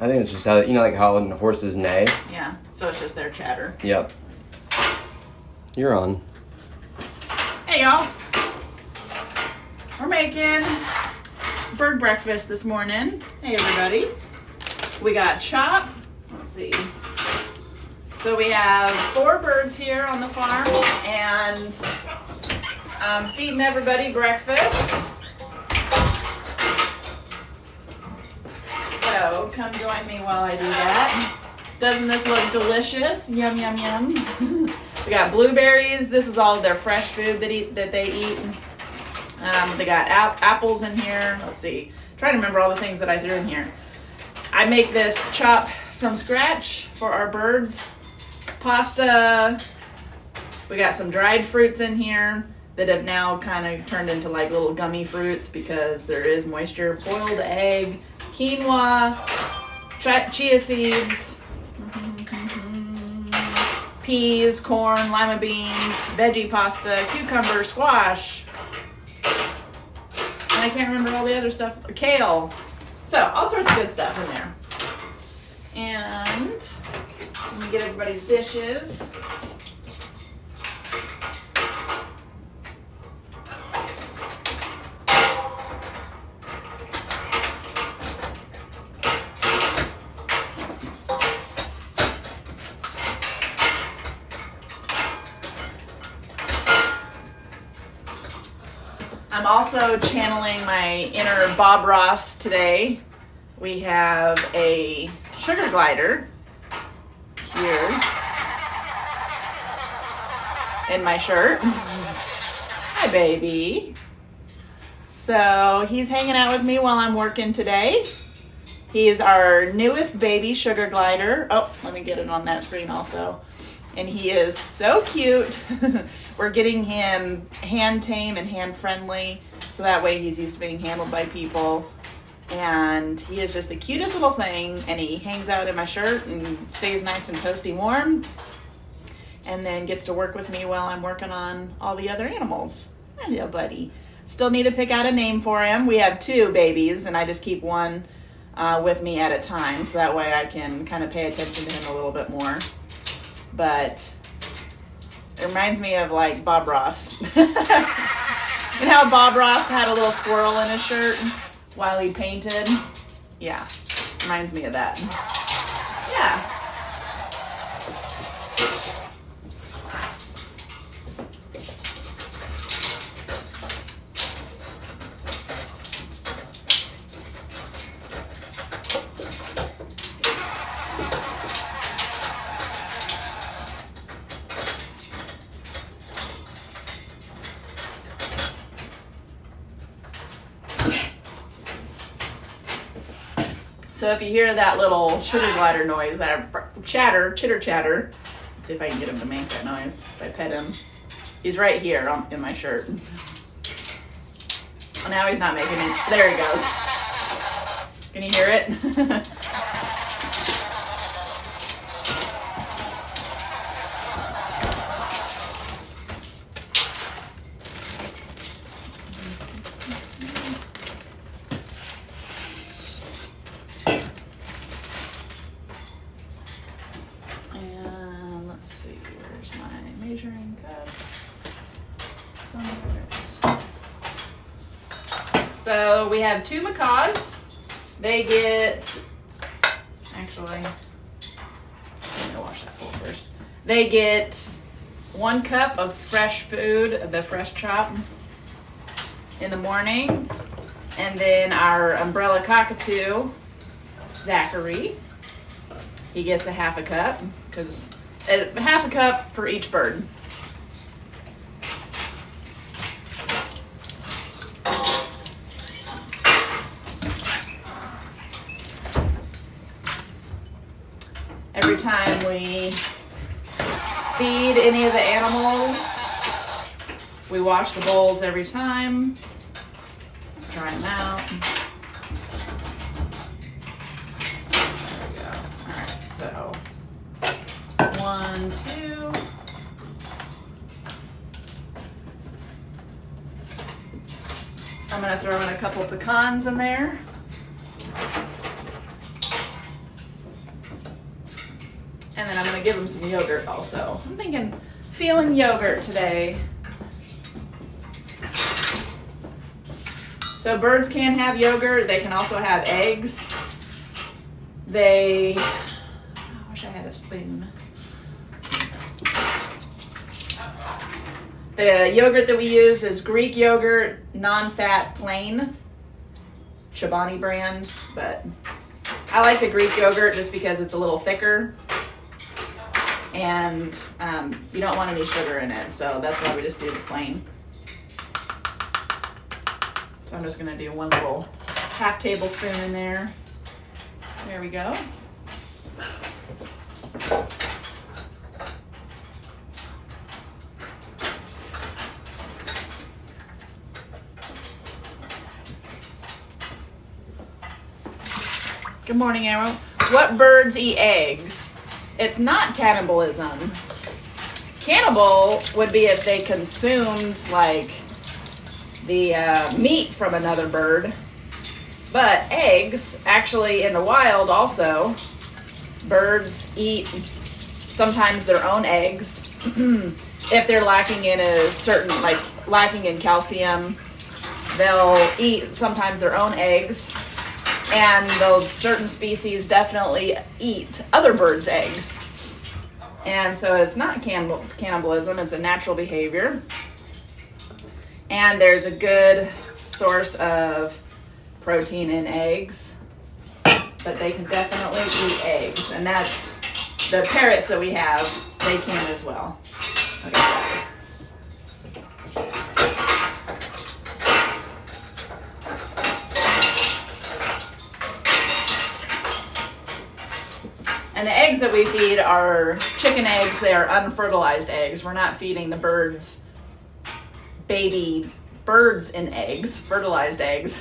I think it's just how, you know, like how horses neigh. Yeah, so it's just their chatter. Yep. You're on. Hey, y'all. We're making bird breakfast this morning. Hey, everybody. We got chop. Let's see. So we have 4 birds here on the farm, and I'm feeding everybody breakfast. So come join me while I do that. Doesn't this look delicious? Yum, yum, yum. We got blueberries. This is all their fresh food that they eat. They got apples in here. Let's see. Trying to remember all the things that I threw in here. I make this chop from scratch for our birds. Pasta. We got some dried fruits in here that have now kind of turned into like little gummy fruits because there is moisture. Boiled egg, quinoa, chia seeds, peas, corn, lima beans, veggie pasta, cucumber, squash. And I can't remember all the other stuff. Kale. So, all sorts of good stuff in there. And let me get everybody's dishes. I'm also channeling my inner Bob Ross today. We have a sugar glider here in my shirt. Hi, baby. So he's hanging out with me while I'm working today. He is our newest baby sugar glider. Oh, let me get it on that screen also. And he is so cute. We're getting him hand tame and hand friendly, so that way he's used to being handled by people. And he is just the cutest little thing, and he hangs out in my shirt and stays nice and toasty warm, and then gets to work with me while I'm working on all the other animals. Hello, buddy. Still need to pick out a name for him. We have 2 babies, and I just keep one with me at a time, so that way I can kind of pay attention to him a little bit more. But it reminds me of like Bob Ross. You know how Bob Ross had a little squirrel in his shirt while he painted? Yeah, reminds me of that. Yeah. So if you hear that little sugar glider noise, that chitter chatter, let's see if I can get him to make that noise. If I pet him, he's right here in my shirt. Oh, now he's not making it. There he goes. Can you hear it? So we have 2 macaws. They get, actually, I'm gonna wash that bowl first. They get 1 cup of fresh food, the fresh chop, in the morning. And then our umbrella cockatoo, Zachary, he gets a half a cup, because half a cup for each bird. Every time we feed any of the animals, we wash the bowls every time, dry them out. There we go. All right, so 1, 2. I'm gonna throw in a couple pecans in there. And then I'm gonna give him some yogurt also. I'm thinking, feeling yogurt today. So birds can have yogurt. They can also have eggs. I wish I had a spoon. The yogurt that we use is Greek yogurt, non-fat, plain. Chobani brand, but I like the Greek yogurt just because it's a little thicker and you don't want any sugar in it, so that's why we just do the plain. So I'm just gonna do 1 little half tablespoon in there. There we go. Good morning, Arrow. What birds eat eggs? It's not cannibalism. Cannibal would be if they consumed like the meat from another bird. But eggs, actually in the wild also, birds eat sometimes their own eggs. If they're lacking in a certain, like lacking in calcium, they'll eat sometimes their own eggs. And those certain species definitely eat other birds' eggs. And so it's not cannibalism, it's a natural behavior. And there's a good source of protein in eggs, but they can definitely eat eggs. And that's the parrots that we have, they can as well. Okay. And the eggs that we feed are chicken eggs. They are unfertilized eggs. We're not feeding the birds baby birds in eggs, fertilized eggs.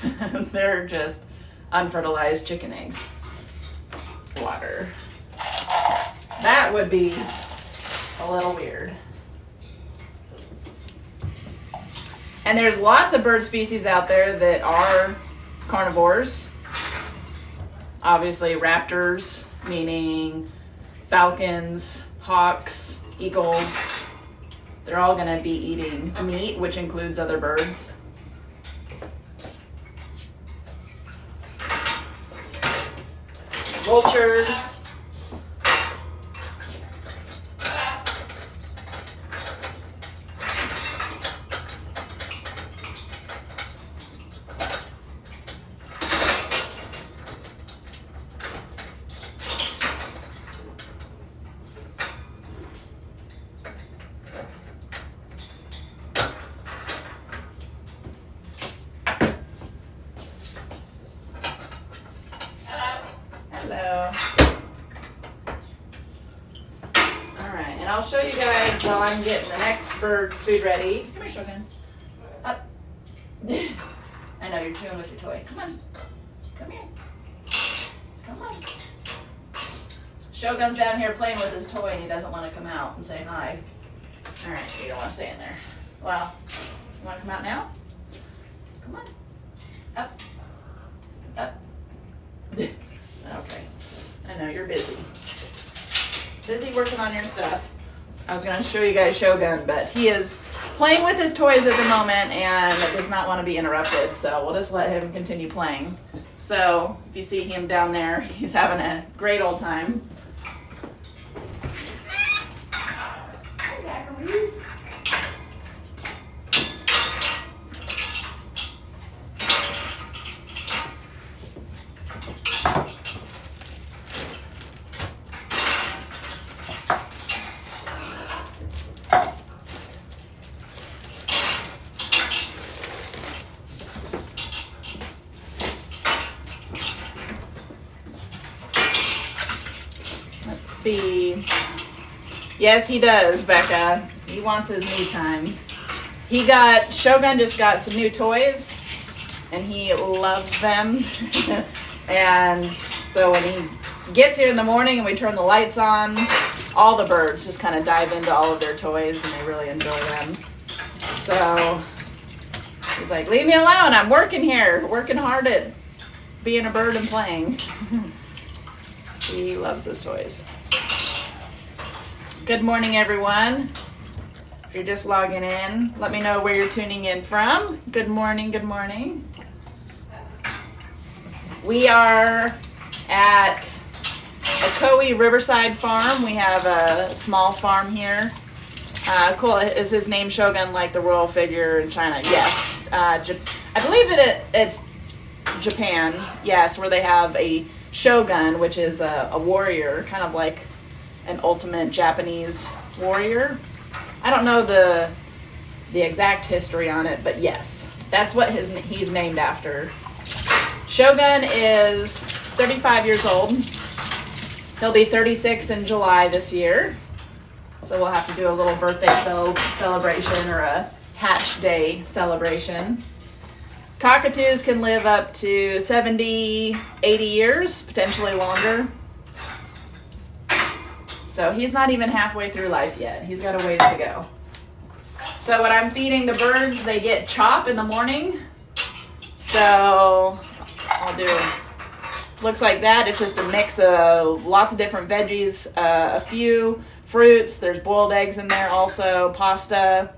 They're just unfertilized chicken eggs. Water. That would be a little weird. And there's lots of bird species out there that are carnivores. Obviously raptors, meaning falcons, hawks, eagles. They're all going to be eating meat, which includes other birds. Vultures. Hello. Alright, and I'll show you guys while I'm getting the next bird food ready. Come here, Shogun. Up. I know you're chewing with your toy. Come on. Come here. Come on. Shogun's down here playing with his toy and he doesn't want to come out and say hi. Alright, you don't want to stay in there. Well, you want to come out now? Come on. Up. Up. Okay. I know, you're busy. Busy working on your stuff. I was going to show you guys Shogun, but he is playing with his toys at the moment and does not want to be interrupted, so we'll just let him continue playing. So, if you see him down there, he's having a great old time. Hi, Zachary. See. Yes, he does, Becca. He wants his me time. Shogun just got some new toys, and he loves them. And so when he gets here in the morning and we turn the lights on, all the birds just kind of dive into all of their toys, and they really enjoy them. So he's like, leave me alone. I'm working here, working hard at being a bird and playing. He loves his toys. Good morning, everyone. If you're just logging in, let me know where you're tuning in from. Good morning, good morning. We are at Ocoee Riverside Farm. We have a small farm here. Cool. Is his name Shogun like the royal figure in China? Yes. I believe it's Japan, yes, where they have a shogun, which is a warrior, kind of like an ultimate Japanese warrior. I don't know the exact history on it, but yes, that's what he's named after. Shogun is 35 years old. He'll be 36 in July this year. So we'll have to do a little birthday celebration or a hatch day celebration. Cockatoos can live up to 70, 80 years, potentially longer. So he's not even halfway through life yet. He's got a ways to go. So what I'm feeding the birds, they get chop in the morning. So I'll do, looks like that. It's just a mix of lots of different veggies, a few fruits. There's boiled eggs in there also, pasta,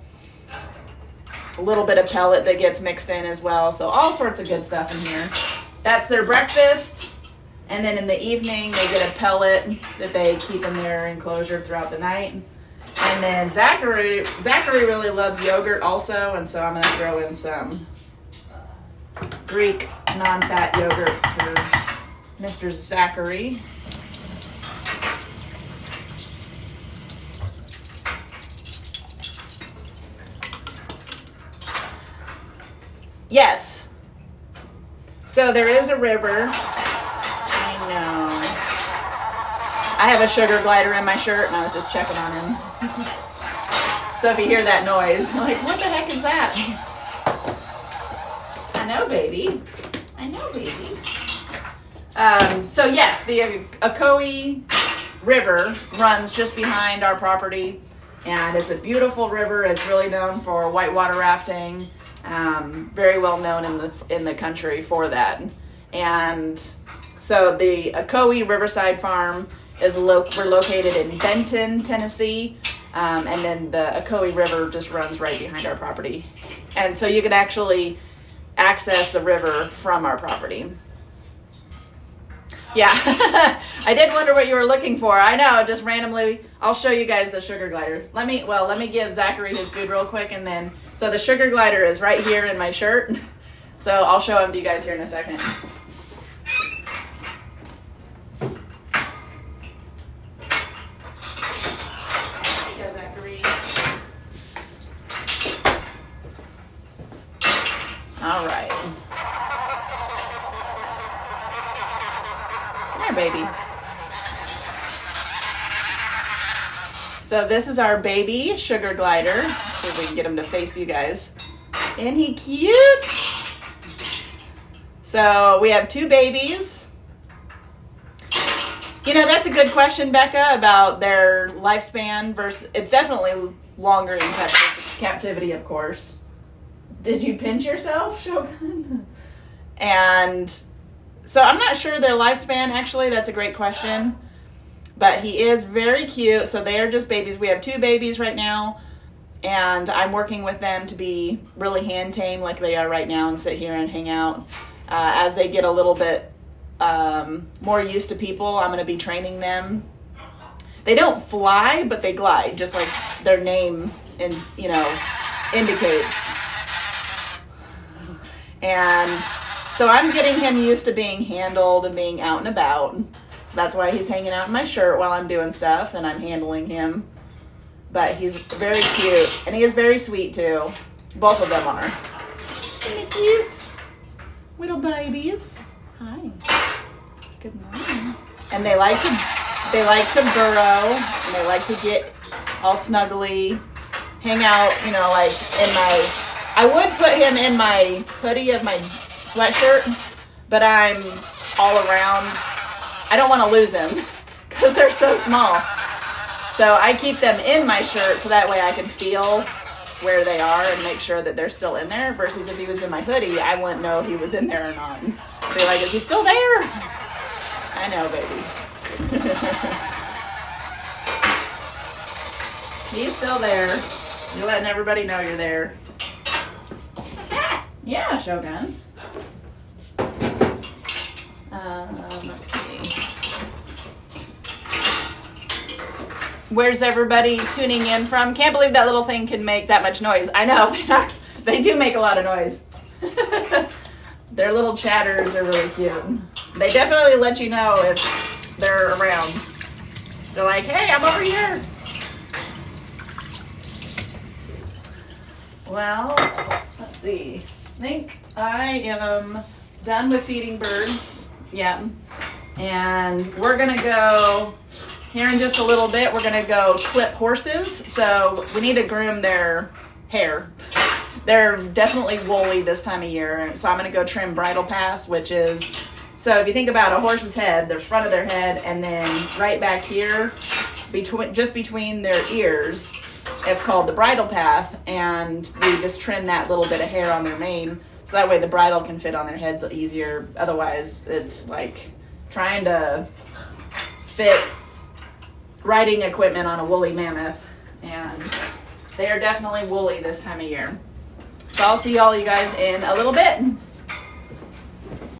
a little bit of pellet that gets mixed in as well. So all sorts of good stuff in here. That's their breakfast. And then in the evening, they get a pellet that they keep in their enclosure throughout the night. And then Zachary really loves yogurt also, and so I'm going to throw in some Greek non-fat yogurt for Mr. Zachary. Yes. So there is a river. I have a sugar glider in my shirt, and I was just checking on him. So if you hear that noise, you're like, what the heck is that? I know, baby. I know, baby. So yes, the Ocoee River runs just behind our property, and it's a beautiful river. It's really known for whitewater rafting. Very well known in the country for that. And so the Ocoee Riverside Farm we're located in Benton, Tennessee, and then the Ocoee River just runs right behind our property. And so you can actually access the river from our property. Yeah, I did wonder what you were looking for. I know, just randomly, I'll show you guys the sugar glider. Let me give Zachary his food real quick, and then, so the sugar glider is right here in my shirt. So I'll show him to you guys here in a second. All right. Come here, baby. So this is our baby sugar glider. See if we can get him to face you guys. Isn't he cute? So we have two babies. You know, that's a good question, Becca, about their lifespan versus, it's definitely longer in captivity, of course. Did you pinch yourself, Shogun? And so I'm not sure their lifespan, actually. That's a great question. But he is very cute. So they are just babies. We have two babies right now. And I'm working with them to be really hand tame like they are right now and sit here and hang out. As they get a little bit more used to people, I'm going to be training them. They don't fly, but they glide, just like their name indicates. And so I'm getting him used to being handled and being out and about. So that's why he's hanging out in my shirt while I'm doing stuff and I'm handling him. But he's very cute. And he is very sweet too. Both of them are. Isn't he cute? Little babies. Hi. Good morning. And they like to burrow. And they like to get all snuggly. Hang out, like in my... I would put him in my hoodie of my sweatshirt, but I'm all around. I don't want to lose him because they're so small. So I keep them in my shirt so that way I can feel where they are and make sure that they're still in there, versus if he was in my hoodie, I wouldn't know if he was in there or not. I'd be like, is he still there? I know, baby. He's still there. You're letting everybody know you're there. Yeah, Shogun. Let's see. Where's everybody tuning in from? Can't believe that little thing can make that much noise. I know. They do make a lot of noise. Their little chatters are really cute. They definitely let you know if they're around. They're like, hey, I'm over here. Well, let's see. I think I am done with feeding birds. Yeah. And we're going to go, here in just a little bit, we're going to go clip horses. So we need to groom their hair. They're definitely woolly this time of year. So I'm going to go trim bridle paths, which is, so if you think about a horse's head, the front of their head, and then right back here, just between their ears, it's called the bridle path, and we just trim that little bit of hair on their mane, so that way the bridle can fit on their heads easier. Otherwise, it's like trying to fit riding equipment on a woolly mammoth, and they are definitely woolly this time of year. So I'll see all you guys in a little bit.